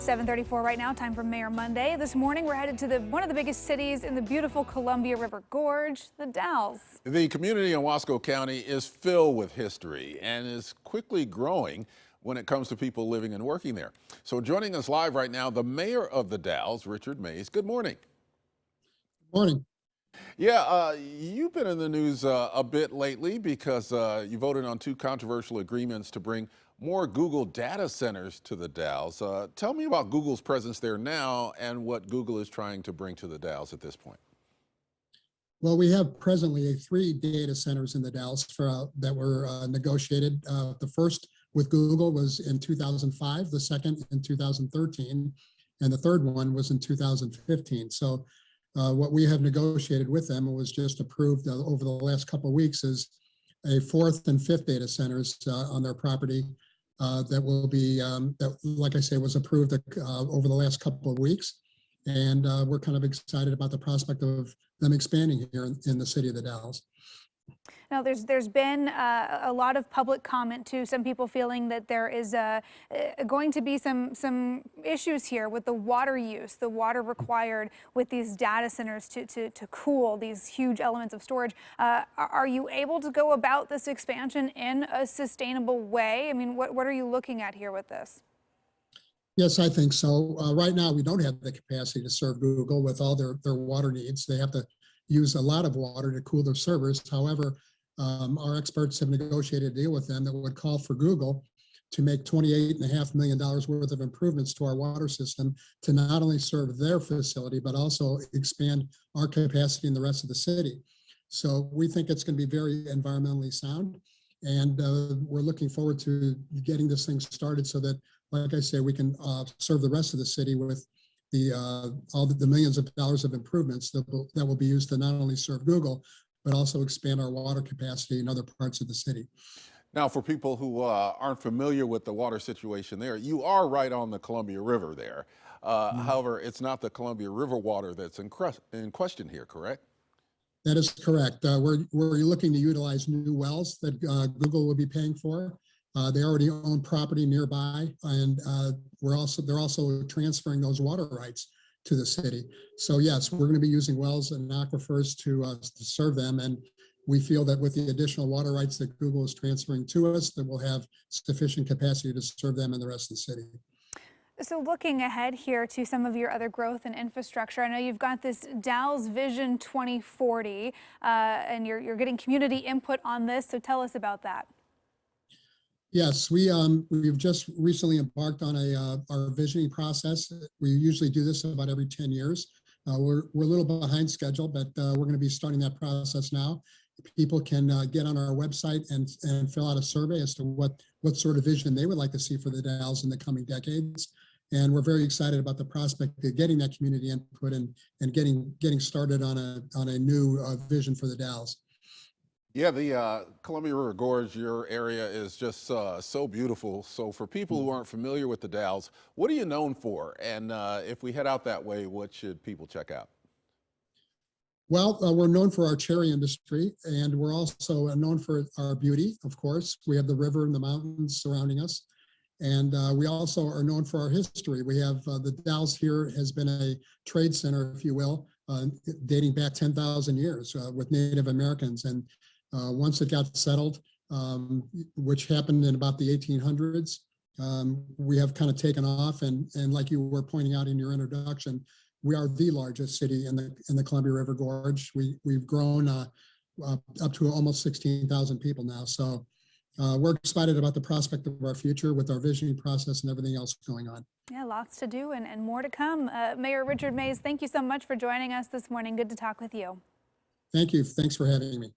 7:34 right now, time for Mayor Monday. This morning, we're headed to one of the biggest cities in the beautiful Columbia River Gorge, the Dalles. The community in Wasco County is filled with history and is quickly growing when it comes to people living and working there. So joining us live right now, the mayor of the Dalles, Richard Mays. Good morning. Morning. Yeah, you've been in the news a bit lately because you voted on two controversial agreements to bring more Google data centers to the Dalles. Tell me about Google's presence there now and what Google is trying to bring to the Dalles at this point. Well, we have presently 3 data centers in the Dalles that were negotiated. The first with Google was in 2005, the second in 2013, and the third one was in 2015. So what we have negotiated with them was just approved over the last couple of weeks is a 4th and 5th data centers on their property that will be, that, like I say, was approved over the last couple of weeks. And we're kind of excited about the prospect of them expanding here in the city of the Dalles. Now, there's been a lot of public comment too. Some people feeling that there is going to be some issues here with the water use, the water required with these data centers to cool these huge elements of storage. Are you able to go about this expansion in a sustainable way? I mean, what are you looking at here with this? Yes, I think so. Right now, we don't have the capacity to serve Google with all their water needs. They have to use a lot of water to cool their servers. However, our experts have negotiated a deal with them that would call for Google to make $28.5 million worth of improvements to our water system to not only serve their facility, but also expand our capacity in the rest of the city. So we think it's going to be very environmentally sound. And we're looking forward to getting this thing started so that, like I say, we can serve the rest of the city with all the millions of dollars of improvements that will be used to not only serve Google, but also expand our water capacity in other parts of the city. Now, for people who aren't familiar with the water situation there, you are right on the Columbia River there. However, it's not the Columbia River water that's in question here, correct? That is correct. We're looking to utilize new wells that Google will be paying for. They already own property nearby, and they're also transferring those water rights to the city. So yes, we're going to be using wells and aquifers to serve them, and we feel that with the additional water rights that Google is transferring to us, that we'll have sufficient capacity to serve them and the rest of the city. So looking ahead here to some of your other growth and infrastructure, I know you've got this Dalles Vision 2040, and you're getting community input on this. So tell us about that. Yes, we've just recently embarked on our visioning process. We usually do this about every 10 years. We're a little behind schedule, but we're going to be starting that process now. People can get on our website and fill out a survey as to what sort of vision they would like to see for the Dalles in the coming decades. And we're very excited about the prospect of getting that community input and getting started on a new vision for the Dalles. Yeah, the Columbia River Gorge, your area is just so beautiful. So for people who aren't familiar with the Dalles, what are you known for? And if we head out that way, what should people check out? Well, we're known for our cherry industry, and we're also known for our beauty, of course. We have the river and the mountains surrounding us. And we also are known for our history. We have the Dalles here has been a trade center, if you will, dating back 10,000 years with Native Americans. And once it got settled, which happened in about the 1800s, we have kind of taken off. And like you were pointing out in your introduction, we are the largest city in the Columbia River Gorge. We've grown up to almost 16,000 people now. So we're excited about the prospect of our future with our visioning process and everything else going on. Yeah, lots to do and more to come. Mayor Richard Mays, thank you so much for joining us this morning. Good to talk with you. Thank you. Thanks for having me.